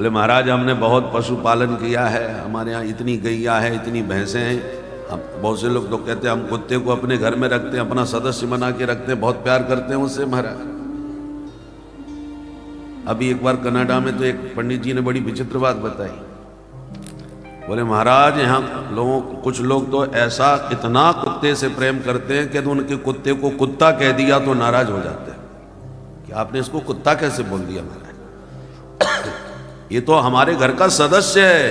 बोले महाराज हमने बहुत पशुपालन किया है, हमारे यहाँ इतनी गैया है, इतनी भैंसें हैं। हम बहुत से लोग तो कहते हैं हम कुत्ते को अपने घर में रखते हैं, अपना सदस्य बना के रखते हैं, बहुत प्यार करते हैं उससे महाराज। अभी एक बार कनाडा में तो एक पंडित जी ने बड़ी विचित्र बात बताई। बोले महाराज यहाँ लोगों कुछ लोग तो ऐसा इतना कुत्ते से प्रेम करते हैं कि उनके कुत्ते को कुत्ता कह दिया तो नाराज हो जाते हैं कि आपने इसको कुत्ता कैसे बोल दिया महाराज। ये तो हमारे घर का सदस्य है,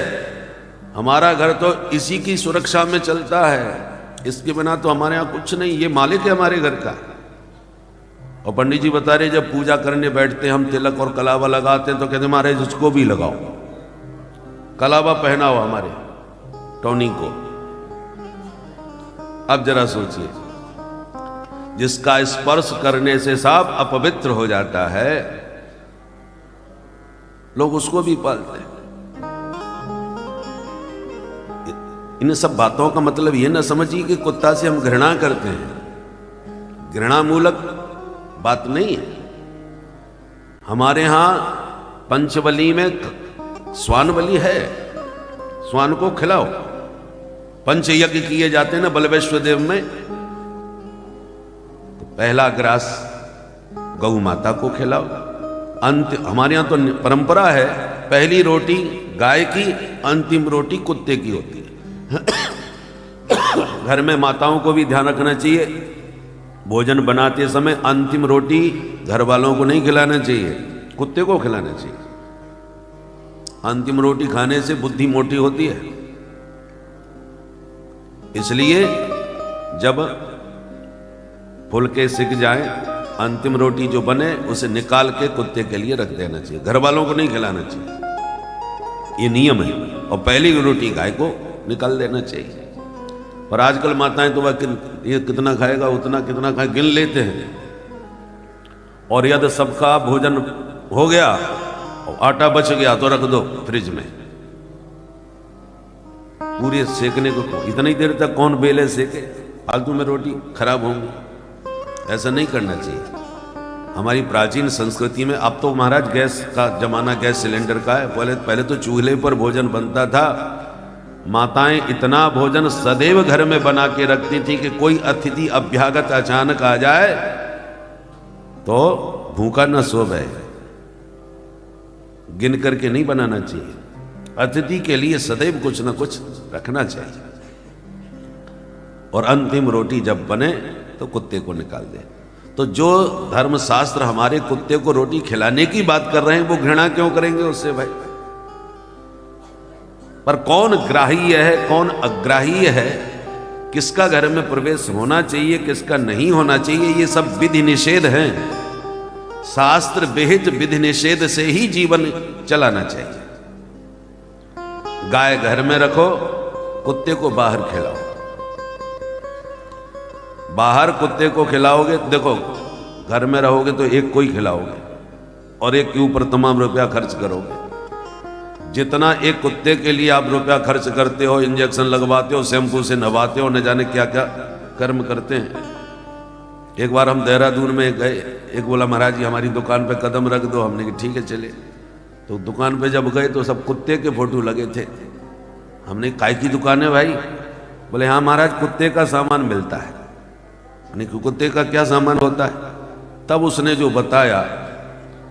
हमारा घर तो इसी की सुरक्षा में चलता है, इसके बिना तो हमारे यहाँ कुछ नहीं, ये मालिक है हमारे घर का। और पंडित जी बता रहे जब पूजा करने बैठते हैं हम तिलक और कलावा लगाते हैं तो कहते महाराज उसको भी लगाओ, कलावा पहनाओ हमारे टोनी को। अब जरा सोचिए, जिसका स्पर्श करने से सांप अपवित्र हो जाता है, लोग उसको भी पालते हैं। इन सब बातों का मतलब ये ना समझिए कि कुत्ता से हम घृणा करते हैं, घृणा मूलक बात नहीं है। हमारे यहां पंचबली में स्वान बलि है, स्वान को खिलाओ। पंच यज्ञ किए जाते हैं ना बलवेश्वर देव में, तो पहला ग्रास गौ माता को खिलाओ। हमारे यहां तो परंपरा है पहली रोटी गाय की, अंतिम रोटी कुत्ते की होती है। घर में माताओं को भी ध्यान रखना चाहिए, भोजन बनाते समय अंतिम रोटी घर वालों को नहीं खिलाना चाहिए, कुत्ते को खिलाना चाहिए। अंतिम रोटी खाने से बुद्धि मोटी होती है। इसलिए जब फुलके सिक जाए, अंतिम रोटी जो बने उसे निकाल के कुत्ते के लिए रख देना चाहिए, घर वालों को नहीं खिलाना चाहिए, ये नियम है। और पहली रोटी गाय को निकाल देना चाहिए। पर आजकल माताएं तो ये कितना खाएगा उतना कितना खाए गिन लेते हैं। और यदि सबका भोजन हो गया और आटा बच गया तो रख दो फ्रिज में, पूरे सेकने को इतनी देर तक कौन बेले सेके, फालतू में रोटी खराब होंगी। ऐसा नहीं करना चाहिए। हमारी प्राचीन संस्कृति में, अब तो महाराज गैस का जमाना, गैस सिलेंडर का है, पहले तो चूल्हे पर भोजन बनता था। माताएं इतना भोजन सदैव घर में बना के रखती थी कि कोई अतिथि अभ्यागत अचानक आ जाए तो भूखा न सो गए। गिन करके नहीं बनाना चाहिए, अतिथि के लिए सदैव कुछ न कुछ रखना चाहिए। और अंतिम रोटी जब बने तो कुत्ते को निकाल दे। तो जो धर्मशास्त्र हमारे कुत्ते को रोटी खिलाने की बात कर रहे हैं वो घृणा क्यों करेंगे उससे भाई। पर कौन ग्राह्य है कौन अग्राह्य है, किसका घर में प्रवेश होना चाहिए किसका नहीं होना चाहिए, ये सब विधि निषेध हैं। शास्त्र विहित विधि निषेध से ही जीवन चलाना चाहिए। गाय घर में रखो, कुत्ते को बाहर खिलाओ। बाहर कुत्ते को खिलाओगे, देखो घर में रहोगे तो एक को ही खिलाओगे और एक के ऊपर तमाम रुपया खर्च करोगे। जितना एक कुत्ते के लिए आप रुपया खर्च करते हो, इंजेक्शन लगवाते हो, शैम्पू से नहवाते हो, न जाने क्या क्या कर्म करते हैं। एक बार हम देहरादून में गए, एक बोला महाराज जी हमारी दुकान पे कदम रख दो, हमने कहा ठीक है चले। तो दुकान पे जब गए तो सब कुत्ते के फोटो लगे थे। हमने काय की दुकान है भाई? बोले हाँ महाराज कुत्ते का सामान मिलता है। कुत्ते का क्या सामान होता है? तब उसने जो बताया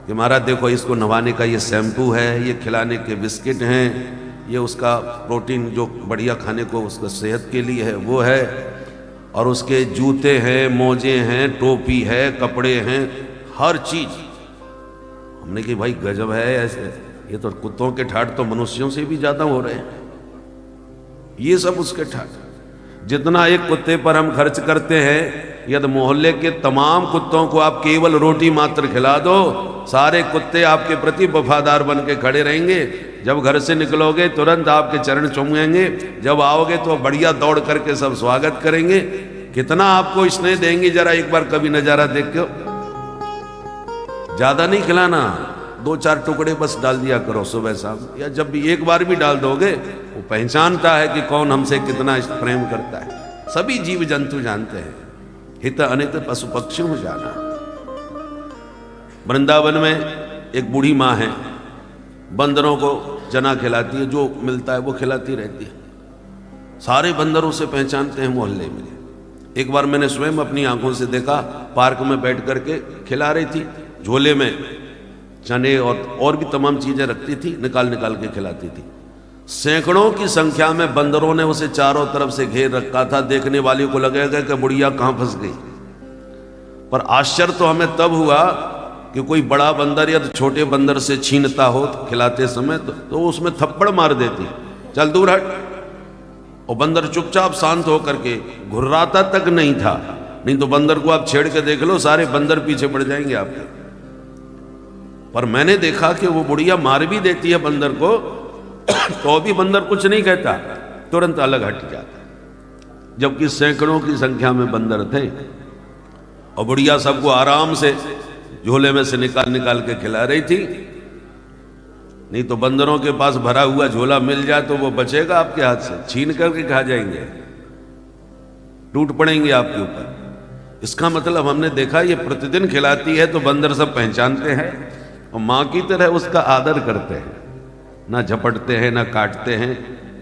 कि महाराज देखो इसको नहवाने का ये शैम्पू है, ये खिलाने के बिस्किट हैं, ये उसका प्रोटीन जो बढ़िया खाने को उसका सेहत के लिए है वो है, और उसके जूते हैं, मोजे हैं, टोपी है, कपड़े हैं, हर चीज। हमने कहा भाई गजब है, ऐसे ये तो कुत्तों के ठाट तो मनुष्यों से भी ज्यादा हो रहे हैं। ये सब उसके ठाट। जितना एक कुत्ते पर हम खर्च करते हैं, यदि मोहल्ले के तमाम कुत्तों को आप केवल रोटी मात्र खिला दो, सारे कुत्ते आपके प्रति वफादार बन के खड़े रहेंगे। जब घर से निकलोगे तुरंत आपके चरण चूमेंगे, जब आओगे तो बढ़िया दौड़ करके सब स्वागत करेंगे। कितना आपको स्नेह देंगे, जरा एक बार कभी नजारा देख के। ज्यादा नहीं खिलाना, 2-4 टुकड़े बस डाल दिया करो सुबह शाम, या जब भी एक बार भी डाल दोगे वो पहचानता है कि कौन हमसे कितना प्रेम करता है। सभी जीव जंतु जानते हैं, हित अनित पशु पक्षी हो जाना। वृंदावन में एक बूढ़ी माँ है, बंदरों को चना खिलाती है, जो मिलता है वो खिलाती रहती है। सारे बंदरों से पहचानते हैं मोहल्ले में। एक बार मैंने स्वयं अपनी आंखों से देखा, पार्क में बैठ करके खिला रही थी, झोले में चने और भी तमाम चीजें रखती थी, निकाल निकाल के खिलाती थी। सैकड़ों की संख्या में बंदरों ने उसे चारों तरफ से घेर रखा था। देखने वाले को लगेगा कि बुढ़िया कहां फंस गई। पर आश्चर्य तो हमें तब हुआ कि कोई बड़ा बंदर या तो छोटे बंदर से छीनता हो खिलाते समय तो उसमें थप्पड़ मार देती, चल दूर हट। और बंदर चुपचाप शांत होकर के, घुर्राता तक नहीं था। नहीं तो बंदर को आप छेड़ के देख लो, सारे बंदर पीछे पड़ जाएंगे आपके। पर मैंने देखा कि वो बुढ़िया मार भी देती है बंदर को, तो भी बंदर कुछ नहीं कहता, तुरंत अलग हट जाता। जबकि सैकड़ों की संख्या में बंदर थे और बुढ़िया सबको आराम से झोले में से निकाल निकाल के खिला रही थी। नहीं तो बंदरों के पास भरा हुआ झोला मिल जाए तो वो बचेगा आपके हाथ से, छीन करके खा जाएंगे, टूट पड़ेंगे आपके ऊपर। इसका मतलब हमने देखा ये प्रतिदिन खिलाती है तो बंदर सब पहचानते हैं और मां की तरह उसका आदर करते हैं, ना झपटते हैं, ना काटते हैं,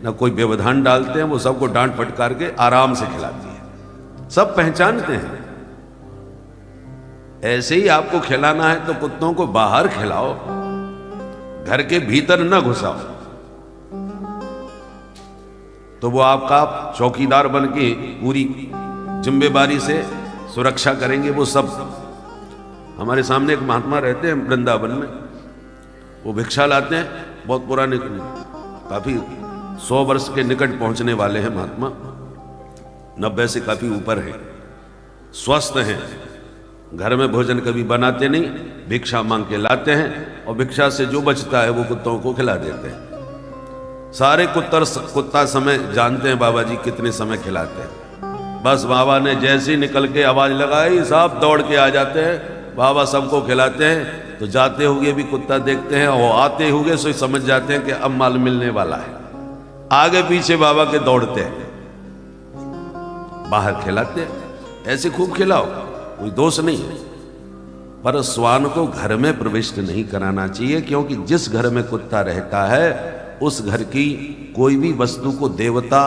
ना कोई व्यवधान डालते हैं। वो सबको डांट फटकार के आराम से खिलाती है, सब पहचानते हैं। ऐसे ही आपको खिलाना है तो कुत्तों को बाहर खिलाओ, घर के भीतर न घुसाओ। तो वो आपका चौकीदार बन के पूरी जिम्मेदारी से सुरक्षा करेंगे। वो सब हमारे सामने एक महात्मा रहते हैं वृंदावन में, वो भिक्षा लाते हैं, बहुत पुराने, काफी 100 वर्ष के निकट पहुंचने वाले हैं महात्मा, 90 से काफी ऊपर है, स्वस्थ हैं, घर में भोजन कभी बनाते नहीं, भिक्षा मांग के लाते हैं और भिक्षा से जो बचता है वो कुत्तों को खिला देते हैं। सारे कुत्ता समय जानते हैं बाबा जी कितने समय खिलाते हैं। बस बाबा ने जैसे ही निकल के आवाज लगाई, सब दौड़ के आ जाते हैं, बाबा सबको खिलाते हैं। तो जाते हुए भी कुत्ता देखते हैं और आते हुए सो समझ जाते हैं कि अब माल मिलने वाला है, आगे पीछे बाबा के दौड़ते हैं, बाहर खिलाते हैं। ऐसे खूब खिलाओ, कोई दोष नहीं है। पर श्वान को घर में प्रविष्ट नहीं कराना चाहिए, क्योंकि जिस घर में कुत्ता रहता है उस घर की कोई भी वस्तु को देवता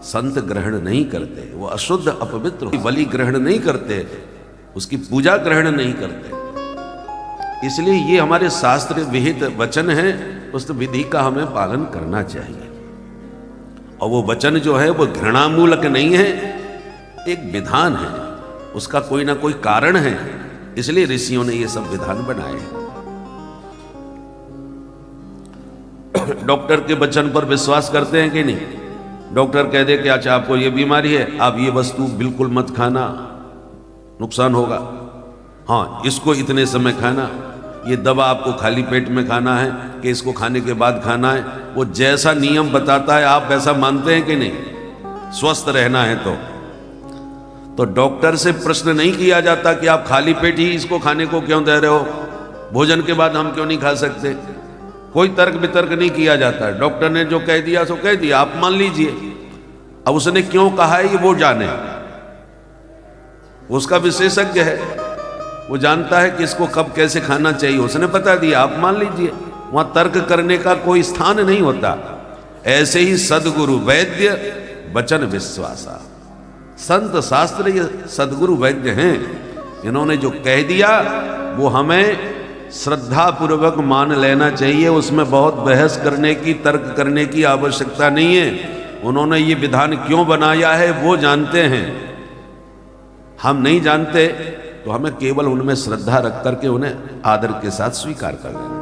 संत ग्रहण नहीं करते, वो अशुद्ध अपवित्र, बलि ग्रहण नहीं करते, उसकी पूजा ग्रहण नहीं करते। इसलिए ये हमारे शास्त्र विहित वचन है, उस विधि का हमें पालन करना चाहिए। और वो वचन जो है वो घृणामूलक नहीं है, एक विधान है, उसका कोई ना कोई कारण है, इसलिए ऋषियों ने ये सब विधान बनाए हैं। डॉक्टर के वचन पर विश्वास करते हैं कि नहीं? डॉक्टर कह दे कि अच्छा आपको ये बीमारी है, आप ये वस्तु बिल्कुल मत खाना, नुकसान होगा, हाँ इसको इतने समय खाना, ये दवा आपको खाली पेट में खाना है कि इसको खाने के बाद खाना है, वो जैसा नियम बताता है आप वैसा मानते हैं कि नहीं? स्वस्थ रहना है तो डॉक्टर से प्रश्न नहीं किया जाता कि आप खाली पेट ही इसको खाने को क्यों दे रहे हो, भोजन के बाद हम क्यों नहीं खा सकते, कोई तर्क वितर्क नहीं किया जाता है। डॉक्टर ने जो कह दिया सो कह दिया, आप मान लीजिए। अब उसने क्यों कहा है ये वो जाने, उसका विशेषज्ञ है, वो जानता है कि इसको कब कैसे खाना चाहिए, उसने बता दिया, आप मान लीजिए। वहां तर्क करने का कोई स्थान नहीं होता। ऐसे ही सदगुरु वैद्य वचन विश्वासा, संत शास्त्र ये सदगुरु वैद्य हैं, इन्होंने जो कह दिया वो हमें श्रद्धा पूर्वक मान लेना चाहिए, उसमें बहुत बहस करने की, तर्क करने की आवश्यकता नहीं है। उन्होंने ये विधान क्यों बनाया है वो जानते हैं, हम नहीं जानते, तो हमें केवल उनमें श्रद्धा रख करके उन्हें आदर के साथ स्वीकार कर लेना।